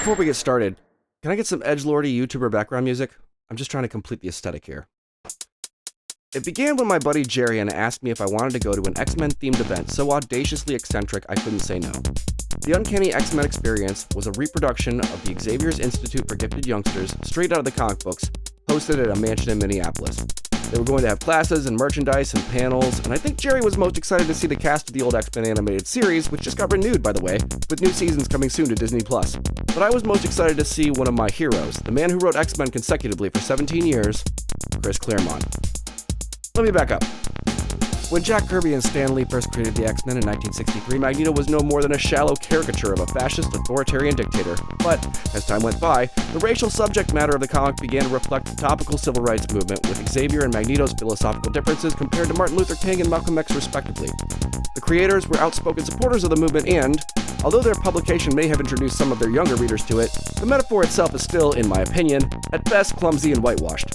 Before we get started, can I get some edgelordy YouTuber background music? I'm just trying to complete the aesthetic here. It began when my buddy Jarien asked me if I wanted to go to an X-Men themed event so audaciously eccentric I couldn't say no. The Uncanny Experience was a reproduction of the Xavier's Institute for Gifted Youngsters straight out of the comic books, hosted at a mansion in Minneapolis. They were going to have classes and merchandise and panels, and I think Jerry was most excited to see the cast of the old X-Men animated series, which just got renewed, by the way, with new seasons coming soon to Disney+. But I was most excited to see one of my heroes, the man who wrote X-Men consecutively for 17 years, Chris Claremont. Let me back up. When Jack Kirby and Stan Lee first created the X-Men in 1963, Magneto was no more than a shallow caricature of a fascist authoritarian dictator. But, as time went by, the racial subject matter of the comic began to reflect the topical civil rights movement, with Xavier and Magneto's philosophical differences compared to Martin Luther King and Malcolm X respectively. The creators were outspoken supporters of the movement and, although their publication may have introduced some of their younger readers to it, the metaphor itself is still, in my opinion, at best clumsy and whitewashed.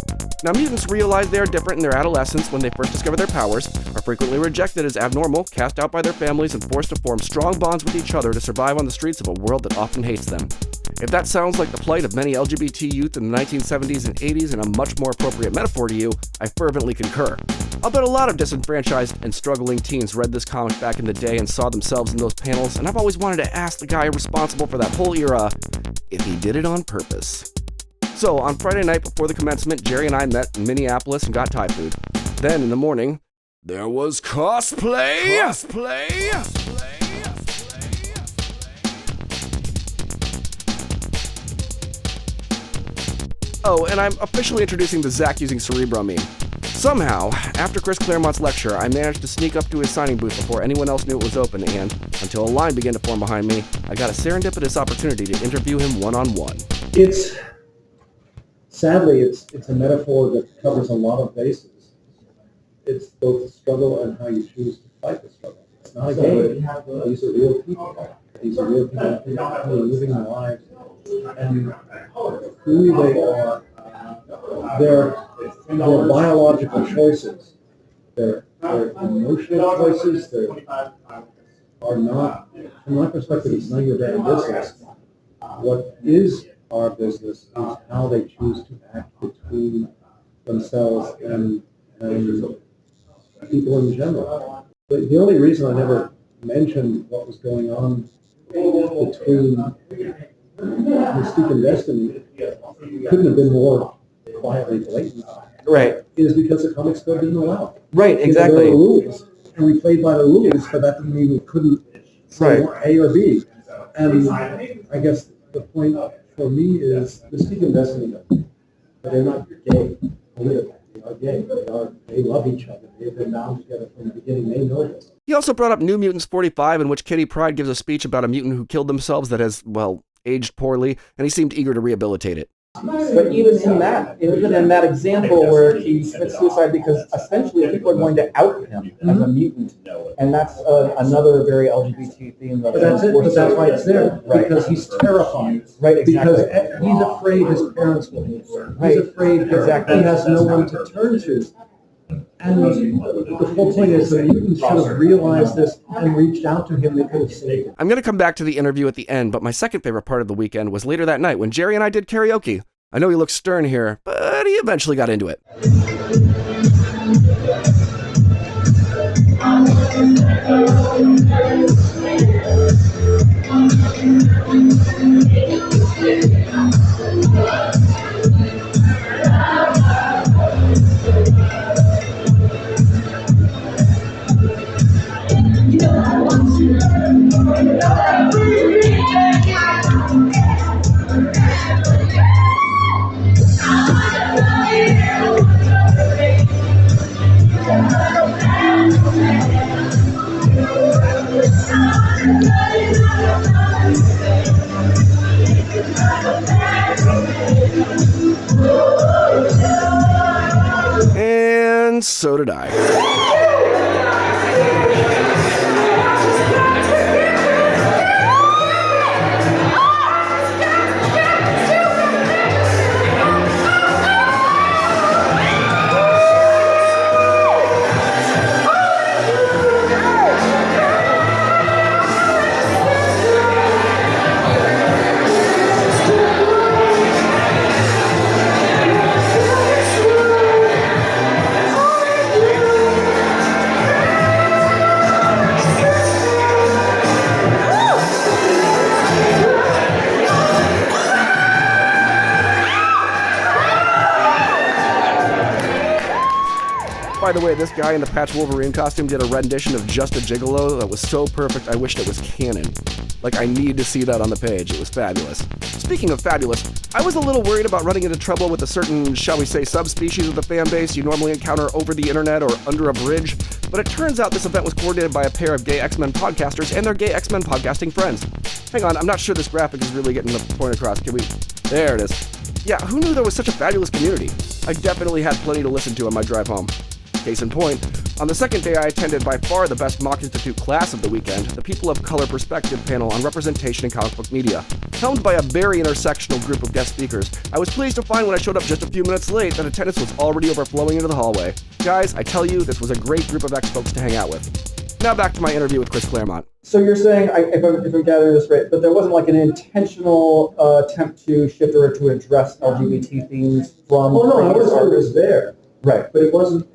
Now, mutants realize they are different in their adolescence when they first discover their powers, are frequently rejected as abnormal, cast out by their families, and forced to form strong bonds with each other to survive on the streets of a world that often hates them. If that sounds like the plight of many LGBT youth in the 1970s and 80s and a much more appropriate metaphor to you, I fervently concur. I'll bet a lot of disenfranchised and struggling teens read this comic back in the day and saw themselves in those panels, and I've always wanted to ask the guy responsible for that whole era if he did it on purpose. So, on Friday night before the commencement, Jerry and I met in Minneapolis and got Thai food. Then, in the morning, there was cosplay! Oh, and I'm officially introducing the Zach using Cerebro meme. Somehow, after Chris Claremont's lecture, I managed to sneak up to his signing booth before anyone else knew it was open, and, until a line began to form behind me, I got a serendipitous opportunity to interview him one-on-one. Sadly, it's a metaphor that covers a lot of bases. It's both the struggle and how you choose to fight the struggle. It's not a game. These are real people. These are real people who are living their lives, and who they are, their biological choices, their emotional choices, are not, from my perspective, it's none of your damn business. What is our business is how they choose to act between themselves and people in general. But the only reason I never mentioned what was going on between Mystique and Destiny couldn't have been more quietly blatant. Right. Is because the comics code didn't allow it. Right, exactly. There were rules, and we played by the rules, but that didn't mean we couldn't say A or B. And I guess the point for me is Mystique and Destiny, but they're not gay. They are gay. They love each other. They've been bound together from the beginning. They know this. He also brought up New Mutants 45, in which Kitty Pryde gives a speech about a mutant who killed themselves that has, well, aged poorly, and he seemed eager to rehabilitate it. But even in that example where he commits suicide because essentially people are going to out him as a mutant, and that's another very LGBT theme. But that's it. But that's why it's there, because he's terrified. Right, exactly. Because he's afraid his parents will hate him. Right. He's afraid he has no one to turn to. And the whole point is the mutants should have realized this and reached out to him. They could have saved him. I'm going to come back to the interview at the end, but my second favorite part of the weekend was later that night when Jerry and I did karaoke. I know he looks stern here, but he eventually got into it. And so did I. By the way, this guy in the patch Wolverine costume did a rendition of Just a Gigolo that was so perfect I wished it was canon. Like, I need to see that on the page. It was fabulous. Speaking of fabulous, I was a little worried about running into trouble with a certain, shall we say, subspecies of the fan base you normally encounter over the internet or under a bridge, but it turns out this event was coordinated by a pair of gay X-Men podcasters and their gay X-Men podcasting friends. Hang on, I'm not sure this graphic is really getting the point across. Can we... There it is. Yeah, who knew there was such a fabulous community? I definitely had plenty to listen to on my drive home. Case in point, on the second day I attended by far the best Mock Institute class of the weekend, the People of Color Perspective panel on representation in comic book media. Helmed by a very intersectional group of guest speakers, I was pleased to find when I showed up just a few minutes late that attendance was already overflowing into the hallway. Guys, I tell you, this was a great group of X-folks to hang out with. Now back to my interview with Chris Claremont. So you're saying, if I'm gathering this right, but there wasn't like an intentional attempt to shift or to address LGBT themes from... Oh no, I was there. Right. But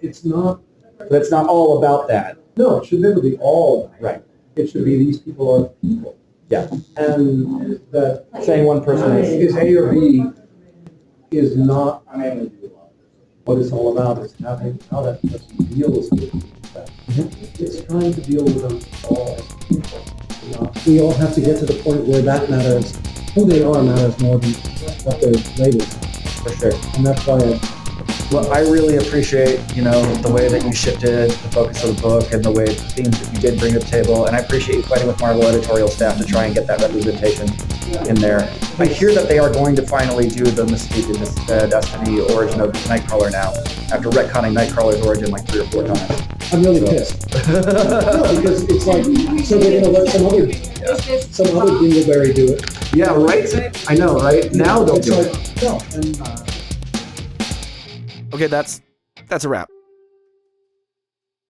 it's not... But it's not all about that. No, it should never be all about it. Right. It should be these people are people. Yeah. And that Saying one person is A or B is not what it's all about. It's how that person deals with that. It's trying to deal with them all as people. We all have to get to the point where that matters. Who they are matters more than what their labels are. For sure. And that's why Well, I really appreciate, the way that you shifted the focus of the book and the way the themes that you did bring to the table. And I appreciate you fighting with Marvel editorial staff to try and get that representation in there. I hear that they are going to finally do the Mystique and Destiny origin of Nightcrawler now, after retconning Nightcrawler's origin like 3 or 4 times. I'm really pissed. No, because it's like, so they're going to let some other dingleberry do it. Yeah, right? I know, right? Now they'll It's do like, it. no, and, Okay, that's a wrap.